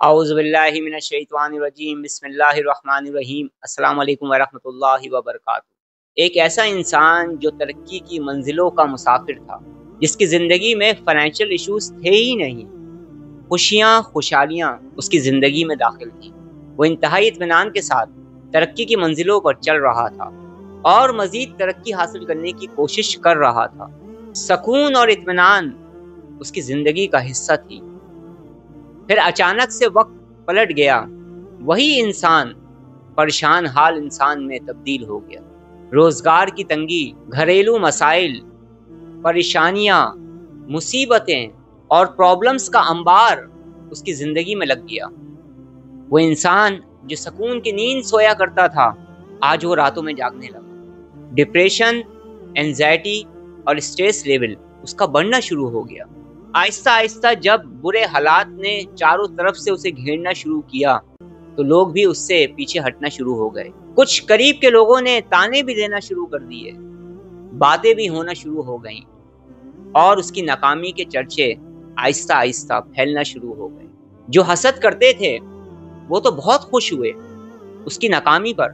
औज़ुबिल्लाहि मिनश्शैतानिर्रजीम बिस्मिल्लाहिर्रहमानिर्रहीम अस्सलामु अलैकुम वरहमतुल्लाहि वबरकातुहू। एक ऐसा इंसान जो तरक्की की मंजिलों का मुसाफिर था, जिसकी ज़िंदगी में फाइनेंशियल इश्यूज थे ही नहीं, खुशियाँ खुशहालियाँ उसकी ज़िंदगी में दाखिल थी। वो इंतहाई इत्मीनान के साथ तरक्की की मंजिलों पर चल रहा था और मज़ीद तरक्की हासिल करने की कोशिश कर रहा था। सुकून और इत्मीनान उसकी ज़िंदगी का हिस्सा थी। फिर अचानक से वक्त पलट गया। वही इंसान परेशान हाल इंसान में तब्दील हो गया। रोजगार की तंगी, घरेलू मसाइल, परेशानियां, मुसीबतें और प्रॉब्लम्स का अंबार उसकी जिंदगी में लग गया। वो इंसान जो सुकून की नींद सोया करता था, आज वो रातों में जागने लगा। डिप्रेशन, एंजाइटी और स्ट्रेस लेवल उसका बढ़ना शुरू हो गया। आहिस्ता आहिस्ता जब बुरे हालात ने चारों तरफ से उसे घेरना शुरू किया, तो लोग भी उससे पीछे हटना शुरू हो गए। कुछ करीब के लोगों ने ताने भी देना शुरू कर दिए, बातें भी होना शुरू हो गईं और उसकी नाकामी के चर्चे आहिस्ता आहिस्ता फैलना शुरू हो गए। जो हसद करते थे वो तो बहुत खुश हुए उसकी नाकामी पर,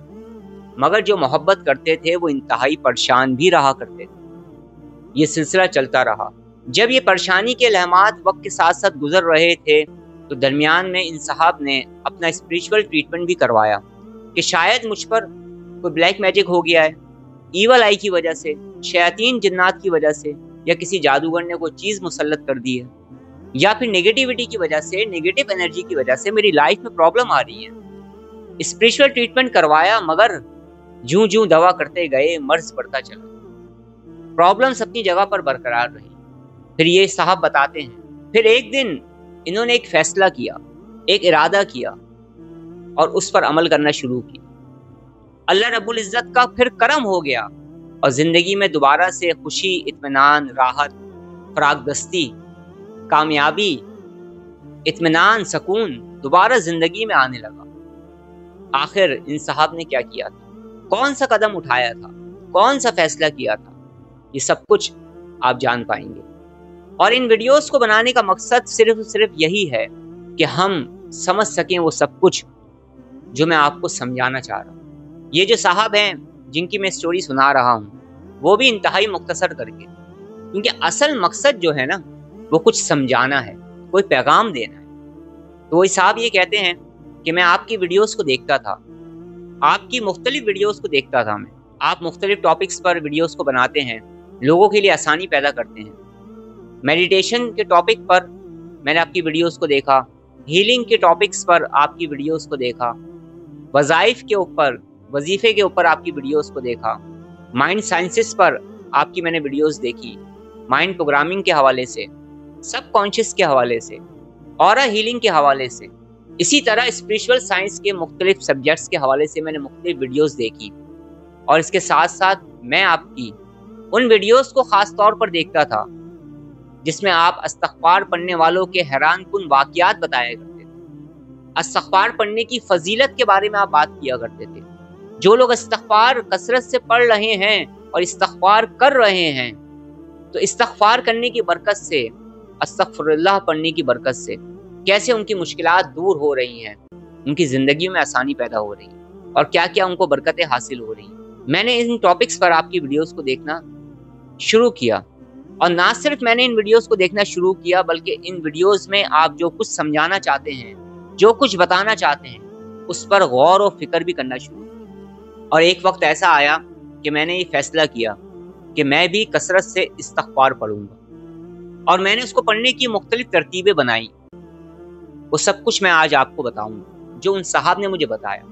मगर जो मोहब्बत करते थे वो इंतहाई परेशान भी रहा करते थे। ये सिलसिला चलता रहा। जब ये परेशानी के लम्हात वक्त के साथ साथ गुजर रहे थे, तो दरमियान में इन साहब ने अपना स्पिरिचुअल ट्रीटमेंट भी करवाया कि शायद मुझ पर कोई ब्लैक मैजिक हो गया है, ईवल आई की वजह से, शयातीन जिन्नात की वजह से, या किसी जादूगर ने कोई चीज़ मुसल्लत कर दी है, या फिर नेगेटिविटी की वजह से, नेगेटिव एनर्जी की वजह से मेरी लाइफ में प्रॉब्लम आ रही है। स्पिरिचुअल ट्रीटमेंट करवाया, मगर जूं जूं दवा करते गए मर्ज बढ़ता चला। प्रॉब्लम्स अपनी जगह पर बरकरार रही। फिर ये साहब बताते हैं, फिर एक दिन इन्होंने एक फैसला किया, एक इरादा किया और उस पर अमल करना शुरू किया। अल्लाह रब्बुल इज़्ज़त का फिर करम हो गया और ज़िंदगी में दोबारा से खुशी, इत्मीनान, राहत, फरागदस्ती, कामयाबी, इत्मीनान, सुकून दोबारा ज़िंदगी में आने लगा। आखिर इन साहब ने क्या किया था, कौन सा कदम उठाया था, कौन सा फैसला किया था, ये सब कुछ आप जान पाएंगे। और इन वीडियोस को बनाने का मकसद सिर्फ यही है कि हम समझ सकें वो सब कुछ जो मैं आपको समझाना चाह रहा हूँ। ये जो साहब हैं जिनकी मैं स्टोरी सुना रहा हूँ, वो भी इंतहाई मुख्तसर करके, क्योंकि असल मकसद जो है ना, वो कुछ समझाना है, कोई पैगाम देना है। तो वही साहब ये कहते हैं कि मैं आपकी वीडियोस को देखता था, आपकी मुख्तलिफ वीडियोस को देखता था मैं। आप मुख्तलिफ टॉपिक्स पर वीडियोस को बनाते हैं, लोगों के लिए आसानी पैदा करते हैं। मेडिटेशन के टॉपिक पर मैंने आपकी वीडियोस को देखा, हीलिंग के टॉपिक्स पर आपकी वीडियोस को देखा, वज़ाइफ के ऊपर, वजीफ़े के ऊपर आपकी वीडियोस को देखा, माइंड साइंसेस पर आपकी मैंने वीडियोस देखी, माइंड प्रोग्रामिंग के हवाले से, सब कॉन्शियस के हवाले से, ऑरा हीलिंग के हवाले से, इसी तरह स्पिरिचुअल साइंस के मुख्तलिफ सब्जेक्ट्स के हवाले से मैंने मुख्तलिफ वीडियोस देखी। और इसके साथ साथ मैं आपकी उन वीडियोस को ख़ास तौर पर देखता था जिसमें आप इस्तिग़फ़ार पढ़ने वालों के हैरान कुन वाक़ियात बताया करते थे। इस्तिग़फ़ार पढ़ने की फजीलत के बारे में आप बात किया करते थे। जो लोग इस्तिग़फ़ार कसरत से पढ़ रहे हैं और इस्तिग़फ़ार कर रहे हैं, तो इस्तिग़फ़ार करने की बरकत से, अस्तग़फ़िरुल्लाह पढ़ने की बरकत से कैसे उनकी मुश्किलात दूर हो रही हैं, उनकी ज़िंदगी में आसानी पैदा हो रही है और क्या क्या उनको बरकतें हासिल हो रही हैं। मैंने इन टॉपिक्स पर आपकी वीडियोज़ को देखना शुरू किया, और ना सिर्फ मैंने इन वीडियोस को देखना शुरू किया, बल्कि इन वीडियोस में आप जो कुछ समझाना चाहते हैं, जो कुछ बताना चाहते हैं, उस पर गौर और फिक्र भी करना शुरू किया। और एक वक्त ऐसा आया कि मैंने ये फैसला किया कि मैं भी कसरत से इस्तिग़फ़ार पढ़ूंगा, और मैंने उसको पढ़ने की मुख्तलिफ तरतीबें बनाई। वो सब कुछ मैं आज आपको बताऊंगा जो उन साहब ने मुझे बताया।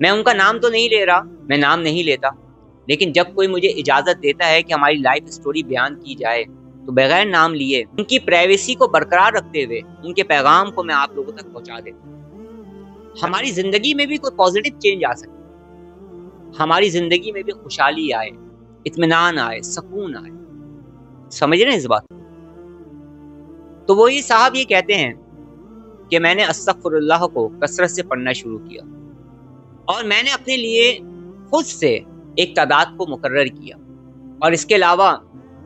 मैं उनका नाम तो नहीं ले रहा, मैं नाम नहीं लेता, लेकिन जब कोई मुझे इजाज़त देता है कि हमारी लाइफ स्टोरी बयान की जाए, तो बगैर नाम लिए, उनकी प्राइवेसी को बरकरार रखते हुए, उनके पैगाम को मैं आप लोगों तक पहुंचा देता हूँ। हमारी ज़िंदगी में भी कोई पॉजिटिव चेंज आ सके, हमारी ज़िंदगी में भी खुशहाली आए, इत्मीनान आए, सुकून आए। समझ रहे हैं इस बात को? तो वही साहब ये कहते हैं कि मैंने अस्तग़फ़िरुल्लाह को कसरत से पढ़ना शुरू किया, और मैंने अपने लिए खुद से एक तादाद को मुकर्रर किया। और इसके अलावा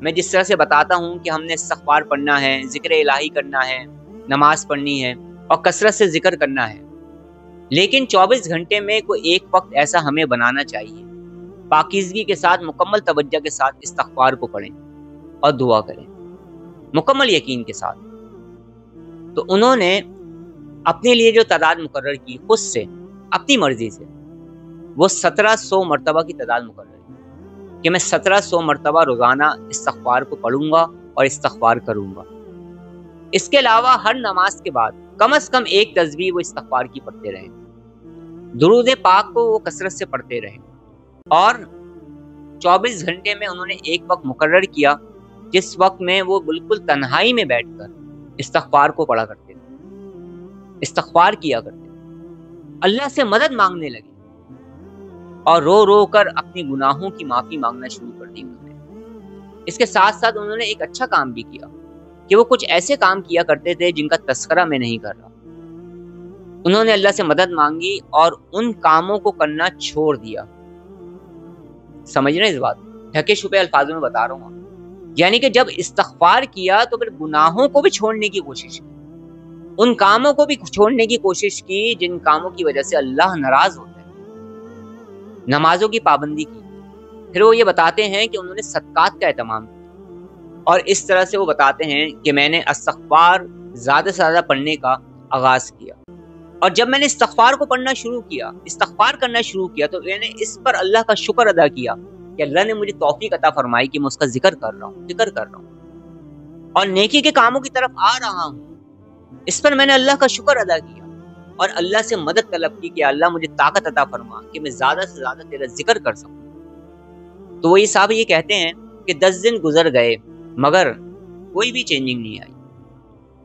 मैं जिस तरह से बताता हूँ कि हमने इस्तिग़फ़ार पढ़ना है, ज़िक्र इलाही करना है, नमाज पढ़नी है, और कसरत से जिक्र करना है, लेकिन 24 घंटे में कोई एक वक्त ऐसा हमें बनाना चाहिए, पाकीज़गी के साथ, मुकम्मल तवज्जो के साथ इस्तिग़फ़ार को पढ़ें और दुआ करें, मुकम्मल यकीन के साथ। तो उन्होंने अपने लिए जो तादाद मुकर्रर की खुद से, अपनी मर्जी से, वो 1700 मरतबा की तादाद मुकर्रर की कि मैं 1700 मरतबा रोज़ाना इस्तिग़फ़ार को पढ़ूंगा और इस्तिग़फ़ार करूंगा। इसके अलावा हर नमाज के बाद कम से कम एक तस्बीह वो इस्तिग़फ़ार की पढ़ते रहें, दुरूद पाक को वो कसरत से पढ़ते रहें, और 24 घंटे में उन्होंने एक वक्त मुकर्रर किया जिस वक्त में वो बिल्कुल तन्हाई में बैठकर इस्तिग़फ़ार को पढ़ा करते थे, इस्तिग़फ़ार किया करते थे, अल्लाह से मदद मांगने लगे और रो रो कर अपनी गुनाहों की माफ़ी मांगना शुरू कर दी उन्होंने। इसके साथ साथ उन्होंने एक अच्छा काम भी किया कि वो कुछ ऐसे काम किया करते थे जिनका तस्करा मैं नहीं कर रहा। उन्होंने अल्लाह से मदद मांगी और उन कामों को करना छोड़ दिया। समझ रहे हैं इस बात? ढके छुपे अल्फाजों में बता रहा हूँ, यानी कि जब इस्तिग़फ़ार किया तो फिर गुनाहों को भी छोड़ने की कोशिश की, उन कामों को भी छोड़ने की कोशिश की जिन कामों की वजह से अल्लाह नाराज होता है। नमाजों की पाबंदी की। फिर वो ये बताते हैं कि उन्होंने सदक़ात का एहतमाम किया, और इस तरह से वो बताते हैं कि मैंने इस्तिग़फ़ार ज़्यादा से ज़्यादा पढ़ने का आगाज़ किया, और जब मैंने इस्तिग़फ़ार को पढ़ना शुरू किया, इस्तिग़फ़ार करना शुरू किया, तो मैंने इस पर अल्लाह का शुक्र अदा किया कि अल्लाह ने मुझे तौफ़ीक़ अता फरमाई कि मैं उसका जिक्र कर रहा हूँ और नेकी के कामों की तरफ आ रहा हूँ। इस पर मैंने अल्लाह का शुक्र अदा किया और अल्लाह से मदद तलब की कि अल्लाह मुझे ताकत अता फरमा कि मैं ज़्यादा से ज़्यादा तेरा जिक्र कर सकूँ। तो ये साहब ये कहते हैं कि 10 दिन गुजर गए मगर कोई भी चेंजिंग नहीं आई,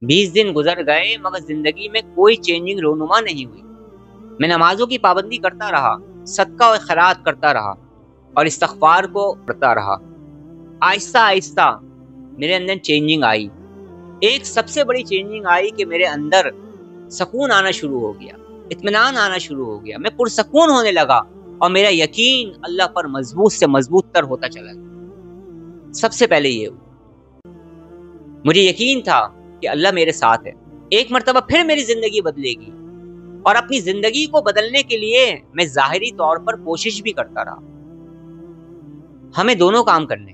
20 दिन गुजर गए मगर जिंदगी में कोई चेंजिंग रोनुमा नहीं हुई। मैं नमाजों की पाबंदी करता रहा, सदका और खैरात करता रहा और इस्तिग़फ़ार को पढ़ता रहा। आहिस्ता आहिस्ता मेरे अंदर चेंजिंग आई। एक सबसे बड़ी चेंजिंग आई कि मेरे अंदर सुकून आना शुरू हो गया, इत्मीनान आना शुरू हो गया, मैं पुरसकून होने लगा और मेरा यकीन अल्लाह पर मजबूत से मजबूत तर होता चला गया। सबसे पहले ये मुझे यकीन था कि अल्लाह मेरे साथ है। एक मर्तबा फिर मेरी जिंदगी बदलेगी, और अपनी जिंदगी को बदलने के लिए मैं ज़ाहिरी तौर पर कोशिश भी करता रहा। हमें दोनों काम करने,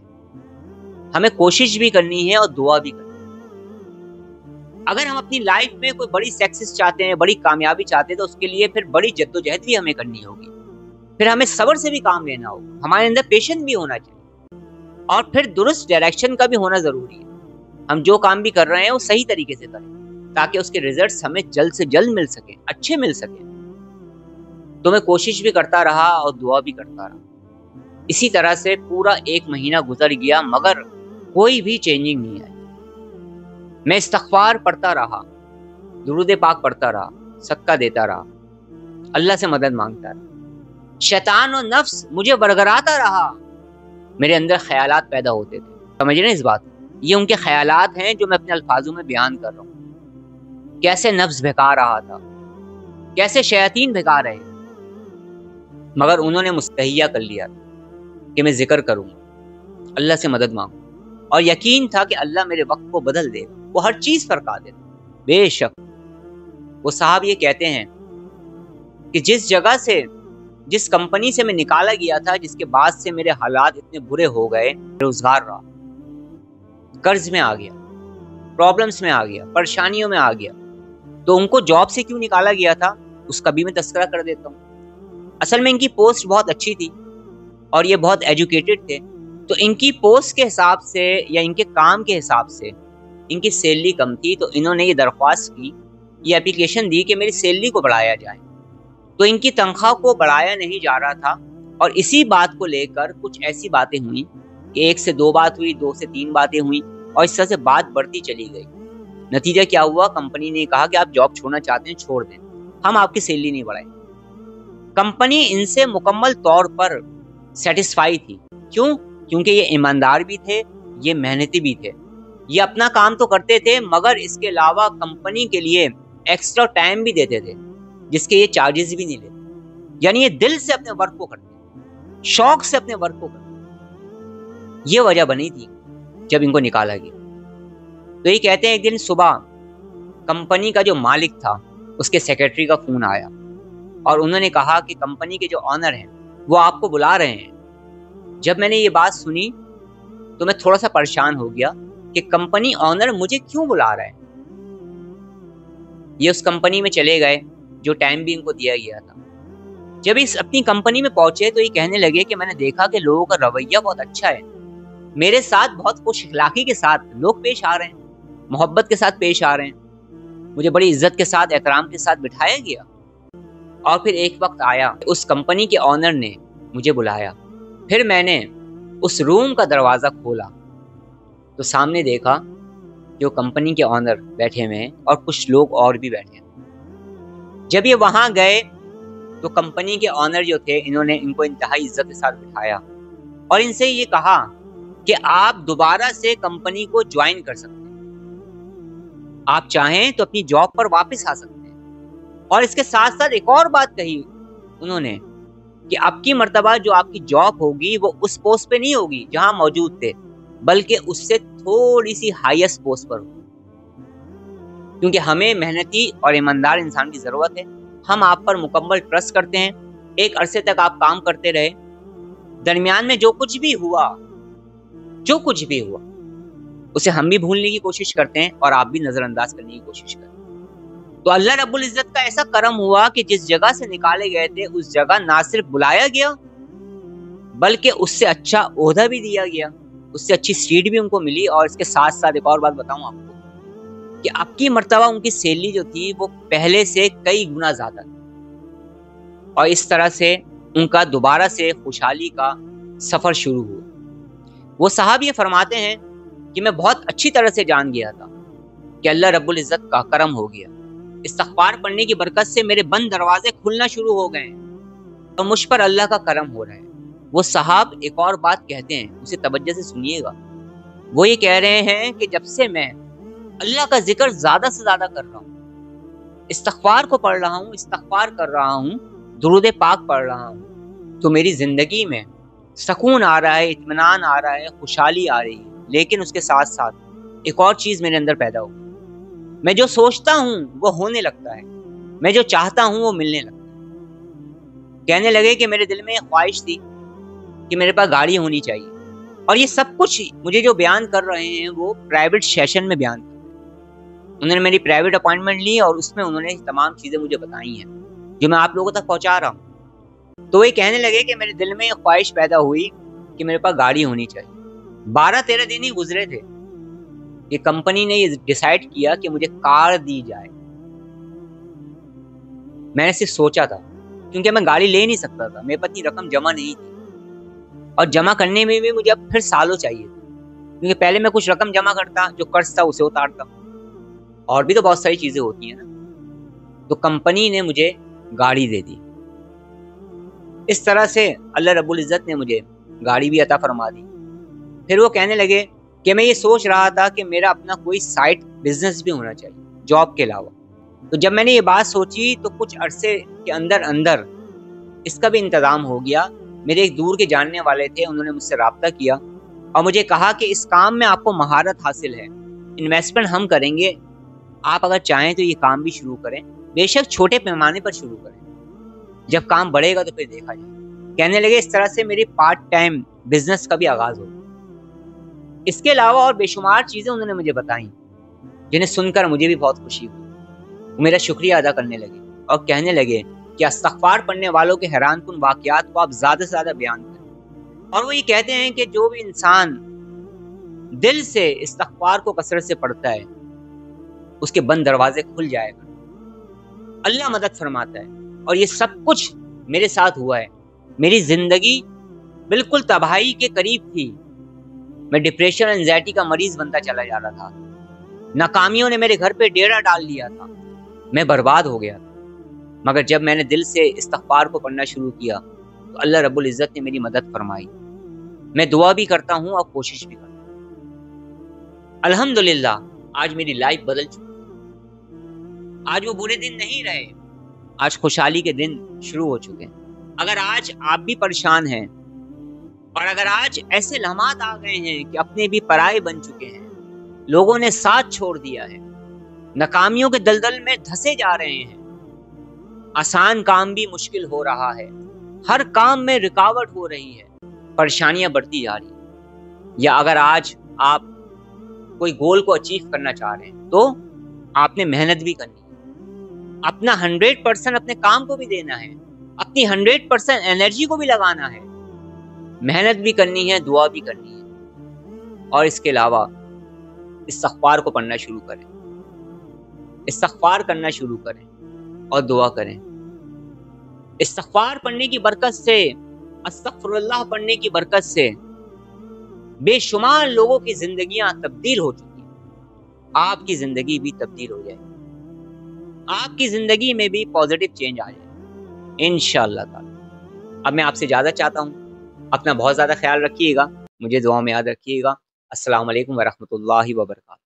हमें कोशिश भी करनी है और दुआ भी करनी है। अगर हम अपनी लाइफ में कोई बड़ी सक्सेस चाहते हैं, बड़ी कामयाबी चाहते हैं, तो उसके लिए फिर बड़ी जद्दोजहद भी हमें करनी होगी, फिर हमें सब्र से भी काम लेना होगा, हमारे अंदर पेशेंस भी होना चाहिए, और फिर दुरुस्त डायरेक्शन का भी होना जरूरी है। हम जो काम भी कर रहे हैं वो सही तरीके से करें ताकि उसके रिजल्ट्स हमें जल्द से जल्द मिल सके, अच्छे मिल सके। तो मैं कोशिश भी करता रहा और दुआ भी करता रहा। इसी तरह से पूरा 1 महीना गुजर गया मगर कोई भी चेंजिंग नहीं आई। मैं इस्तिग़फ़ार पढ़ता रहा, दुरूद पाक पढ़ता रहा, सदका देता रहा, अल्लाह से मदद मांगता रहा। शैतान और नफ्स मुझे बरगराता रहा, मेरे अंदर ख्यालात पैदा होते थे। समझ रहे हैं इस बात? ये उनके ख्यालात हैं जो मैं अपने अल्फाजों में बयान कर रहा हूँ। कैसे नफ्स भगा रहा था, कैसे शयातीन भगा रहे, मगर उन्होंने मुस्तहिया कर लिया कि मैं जिक्र करूँगा, अल्लाह से मदद मांगूँ, और यकीन था कि अल्लाह मेरे वक्त को बदल देगा, वो हर चीज़ फरका देगा। बेशक वो साहब ये कहते हैं कि जिस जगह से, जिस कंपनी से मैं निकाला गया था, जिसके बाद से मेरे हालात इतने बुरे हो गए, बेरोजगार रहा, कर्ज में आ गया, प्रॉब्लम्स में आ गया, परेशानियों में आ गया, तो उनको जॉब से क्यों निकाला गया था उसका भी मैं तस्करा कर देता हूँ। असल में इनकी पोस्ट बहुत अच्छी थी और ये बहुत एजुकेटेड थे, तो इनकी पोस्ट के हिसाब से या इनके काम के हिसाब से इनकी सैलरी कम थी, तो इन्होंने ये दरख्वास्त की, ये एप्लीकेशन दी कि मेरी सैलरी को बढ़ाया जाए। तो इनकी तनख्वाह को बढ़ाया नहीं जा रहा था, और इसी बात को लेकर कुछ ऐसी बातें हुई कि 1 से 2 बात हुई, 2 से 3 बातें हुई, और इस तरह से बात बढ़ती चली गई। नतीजा क्या हुआ? कंपनी ने कहा कि आप जॉब छोड़ना चाहते हैं छोड़ दें, हम आपकी सैलरी नहीं बढ़ाएंगे। कंपनी इनसे मुकम्मल तौर पर सेटिस्फाई थी। क्यों? क्योंकि ये ईमानदार भी थे, ये मेहनती भी थे, ये अपना काम तो करते थे मगर इसके अलावा कंपनी के लिए एक्स्ट्रा टाइम भी देते थे जिसके ये चार्जेस भी नहीं लेते। यानी ये दिल से अपने वर्क को करते, शौक से अपने वर्क को करते। ये वजह बनी थी जब इनको निकाला गया। तो ये कहते हैं एक दिन सुबह कंपनी का जो मालिक था उसके सेक्रेटरी का फोन आया और उन्होंने कहा कि कंपनी के जो ऑनर हैं वो आपको बुला रहे हैं। जब मैंने ये बात सुनी तो मैं थोड़ा सा परेशान हो गया कि कंपनी ऑनर मुझे क्यों बुला रहा है। ये उस कंपनी में चले गए जो टाइम भी इनको दिया गया था। जब इस अपनी कंपनी में पहुंचे तो ये कहने लगे कि मैंने देखा कि लोगों का रवैया बहुत अच्छा है, मेरे साथ बहुत खुश इखलाकी के साथ लोग पेश आ रहे हैं, मोहब्बत के साथ पेश आ रहे हैं, मुझे बड़ी इज्जत के साथ एहतराम के साथ बिठाया गया। और फिर एक वक्त आया, उस कंपनी के ऑनर ने मुझे बुलाया। फिर मैंने उस रूम का दरवाज़ा खोला तो सामने देखा कि वो कंपनी के ऑनर बैठे हुए हैं और कुछ लोग और भी बैठे हैं। जब ये वहाँ गए तो कंपनी के ऑनर जो थे इन्होंने इनको इंतहाई इज्जत के साथ बिठाया और इनसे ये कहा कि आप दोबारा से कंपनी को ज्वाइन कर सकते हैं, आप चाहें तो अपनी जॉब पर वापस आ सकते हैं। और इसके साथ साथ एक और बात कही उन्होंने कि आपकी मर्तबा जो आपकी जॉब होगी वो उस पोस्ट पे नहीं होगी जहां मौजूद थे, बल्कि उससे थोड़ी सी हाईएस्ट पोस्ट पर होगी, क्योंकि हमें मेहनती और ईमानदार इंसान की जरूरत है। हम आप पर मुकम्मल ट्रस्ट करते हैं। एक अरसे तक आप काम करते रहे, दरमियान में जो कुछ भी हुआ उसे हम भी भूलने की कोशिश करते हैं और आप भी नजरअंदाज करने की कोशिश करते हैं। तो अल्लाह रब्बुल इज्जत का ऐसा करम हुआ कि जिस जगह से निकाले गए थे उस जगह ना सिर्फ बुलाया गया बल्कि उससे अच्छा ओहदा भी दिया गया, उससे अच्छी सीट भी उनको मिली। और इसके साथ साथ एक और बात बताऊं आपको कि आपकी मर्तबा उनकी सैलरी जो थी वो पहले से कई गुना ज्यादा थी और इस तरह से उनका दोबारा से खुशहाली का सफर शुरू हुआ। वो साहब ये फरमाते हैं कि मैं बहुत अच्छी तरह से जान गया था कि अल्लाह रब्बुल इज्जत का करम हो गया। इस्तिग़फ़ार पढ़ने की बरकत से मेरे बंद दरवाजे खुलना शुरू हो गए और मुझ पर अल्लाह का करम हो रहा है। वो साहब एक और बात कहते हैं, उसे तवज्जो से सुनिएगा। वो ये कह रहे हैं कि जब से मैं अल्लाह का जिक्र ज्यादा से ज्यादा कर रहा हूँ, इस्तिग़फ़ार को पढ़ रहा हूँ, इस्तिग़फ़ार कर रहा हूँ, दुरूद पाक पढ़ रहा हूँ, तो मेरी जिंदगी में सुकून आ रहा है, इत्मीनान आ रहा है, खुशहाली आ रही है। लेकिन उसके साथ साथ एक और चीज मेरे अंदर पैदा हुई, मैं जो सोचता हूँ वो होने लगता है, मैं जो चाहता हूँ वो मिलने लगता है। कहने लगे कि मेरे दिल में ख्वाहिश थी कि मेरे पास गाड़ी होनी चाहिए और ये सब कुछ मुझे जो बयान कर रहे हैं वो प्राइवेट सेशन में बयान कर रहे हैं। उन्होंने मेरी प्राइवेट अपॉइंटमेंट ली और उसमें उन्होंने तमाम चीजें मुझे बताई हैं जो मैं आप लोगों तक पहुंचा रहा हूँ। तो ये कहने लगे कि मेरे दिल में ख्वाहिश पैदा हुई कि मेरे पास गाड़ी होनी चाहिए। 12-13 दिन ही गुजरे थे, ये कंपनी ने ये डिसाइड किया कि मुझे कार दी जाए। मैंने सिर्फ सोचा था, क्योंकि मैं गाड़ी ले नहीं सकता था, मेरे पास इतनी रकम जमा नहीं थी और जमा करने में भी मुझे अब फिर सालों चाहिए थे, क्योंकि पहले मैं कुछ रकम जमा करता, जो कर्ज था उसे उतारता, और भी तो बहुत सारी चीजें होती हैं ना। तो कंपनी ने मुझे गाड़ी दे दी। इस तरह से अल्लाह रब्बुल इज्जत ने मुझे गाड़ी भी अता फरमा दी। फिर वो कहने लगे कि मैं ये सोच रहा था कि मेरा अपना कोई साइड बिजनेस भी होना चाहिए जॉब के अलावा। तो जब मैंने ये बात सोची तो कुछ अरसे के अंदर अंदर इसका भी इंतजाम हो गया। मेरे एक दूर के जानने वाले थे, उन्होंने मुझसे रब्ता किया और मुझे कहा कि इस काम में आपको महारत हासिल है, इन्वेस्टमेंट हम करेंगे, आप अगर चाहें तो ये काम भी शुरू करें, बेशक छोटे पैमाने पर शुरू करें, जब काम बढ़ेगा तो फिर देखा जाए। कहने लगे इस तरह से मेरी पार्ट टाइम बिजनेस का भी आगाज हो। इसके अलावा और बेशुमार चीजें उन्होंने मुझे बताई जिन्हें सुनकर मुझे भी बहुत खुशी हुई। वो मेरा शुक्रिया अदा करने लगे और कहने लगे कि इस्तिग़फ़ार पढ़ने वालों के हैरानकुन वाक़यात को आप ज्यादा से ज्यादा बयान करें। और वो ये कहते हैं कि जो भी इंसान दिल से इस्तिग़फ़ार को कसरत से पढ़ता है उसके बंद दरवाजे खुल जाएगा, अल्लाह मदद फरमाता है। और ये सब कुछ मेरे साथ हुआ है। मेरी जिंदगी बिल्कुल तबाही के करीब थी, मैं डिप्रेशन और एंजाइटी का मरीज बनता चला जा रहा था, नाकामियों ने मेरे घर पे डेरा डाल लिया था, मैं बर्बाद हो गया था। मगर जब मैंने दिल से इस्तिग़फ़ार को पढ़ना शुरू किया तो अल्लाह रब्बुल इज्जत ने मेरी मदद फरमाई। मैं दुआ भी करता हूँ और कोशिश भी करता हूँ। अल्हम्दुलिल्लाह आज मेरी लाइफ बदल चुकी है। आज वो बुरे दिन नहीं रहे, आज खुशहाली के दिन शुरू हो चुके हैं। अगर आज आप भी परेशान हैं और अगर आज ऐसे लम्हात आ गए हैं कि अपने भी पराये बन चुके हैं, लोगों ने साथ छोड़ दिया है, नाकामियों के दलदल में धंसे जा रहे हैं, आसान काम भी मुश्किल हो रहा है, हर काम में रुकावट हो रही है, परेशानियां बढ़ती जा रही हैं। या अगर आज आप कोई गोल को अचीव करना चाह रहे हैं तो आपने मेहनत भी करनी है, अपना 100% अपने काम को भी देना है, अपनी 100% एनर्जी को भी लगाना है, मेहनत भी करनी है, दुआ भी करनी है। और इसके अलावा इस्तिग़फ़ार को पढ़ना शुरू करें, इस्तिग़फ़ार करना शुरू करें और दुआ करें। इस्तिग़फ़ार पढ़ने की बरकत से, अस्तग़फ़िरुल्लाह पढ़ने की बरकत से बेशुमार लोगों की जिंदगियां तब्दील हो चुकी हैं। आपकी जिंदगी भी तब्दील हो जाएगी, आपकी जिंदगी में भी पॉजिटिव चेंज आ जाएगा इंशाअल्लाह ताला। अब मैं आपसे इजाज़त चाहता हूँ, अपना बहुत ज़्यादा ख्याल रखिएगा, मुझे दुआ में याद रखिएगा। अस्सलामु अलैकुम वरहमतुल्लाहि वबरकातुहू।